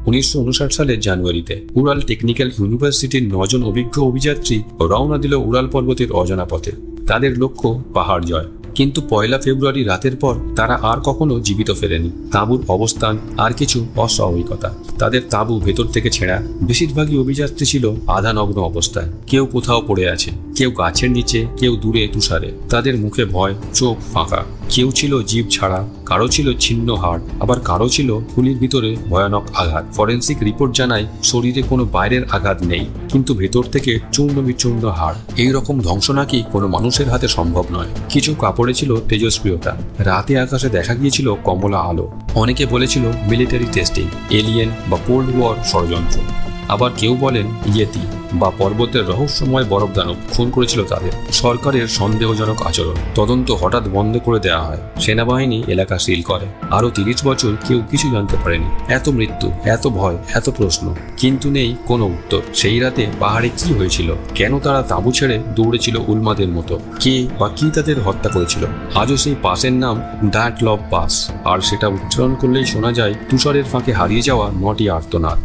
1959 সালের জানুয়ারিতে উড়াল টেকনিক্যাল ইউনিভার্সিটির 9 জন অভিজ্ঞ অভিযাত্রী রওনা দিল উড়াল পর্বতের অজানা পথে। তাদের লক্ষ্য পাহাড় জয়। কিন্তু 1 ফেব্রুয়ারি রাতের পর তারা আর কখনো জীবিত ফেরেনি। তাঁবুর অবস্থান আর কিছু অস্বাভাবিকতা। তাদের তাঁবু ভেতর থেকে ছেঁড়া। বেশিরভাগই অভিযাত্রী ছিল আধা নগ্ন অবস্থায়। কেউ কোথাও পড়ে আছে, কেউ গাছের নিচে, কেউ দূরে তুষারে। তাদের মুখে ভয়, চোখ ফাঁকা। কেউ ছিল জিভ ছাড়া, কারো ছিল ছিন্ন হাড়, আবার কারো ছিল খুলির ভিতরে ভয়ানক আঘাত। ফরেন্সিক রিপোর্ট জানায় শরীরে কোনো বাইরের আঘাত নেই, কিন্তু ভেতর থেকে চূর্ণ বিচূর্ণ হাড়। এই রকম ধ্বংস নাকি কোনো মানুষের হাতে সম্ভব নয়। কিছু কাপড়ে ছিল তেজস্ক্রিয়তা। রাতে আকাশে দেখা গিয়েছিল কমলা আলো। অনেকে বলেছিল মিলিটারি টেস্টিং, এলিয়েন বা কোল্ড ওয়ার ষড়যন্ত্র। আবার কেউ বলেন ইয়েতি বা পর্বতের রহস্যময় বরফ দানব খুন করেছিল তাদের। সরকারের সন্দেহজনক আচরণ। তদন্ত হঠাৎ বন্ধ করে দেওয়া হয়। সেনাবাহিনী এলাকা সিল করে। আরো 30 বছর কেউ কিছু জানতে পারেনি। এত মৃত্যু, এত ভয়, এত প্রশ্ন, কিন্তু নেই কোনো উত্তর। সেই রাতে পাহাড়ে কি হয়েছিল? কেন তারা তাঁবু ছেড়ে দৌড়েছিল উন্মাদের মতো? কে বা কি তাদের হত্যা করেছিল? আজও সেই পাসের নাম দ্যাট লভ পাস, আর সেটা উচ্চারণ করলেই শোনা যায় তুষারের ফাঁকে হারিয়ে যাওয়া 9টি আর্তনাদ।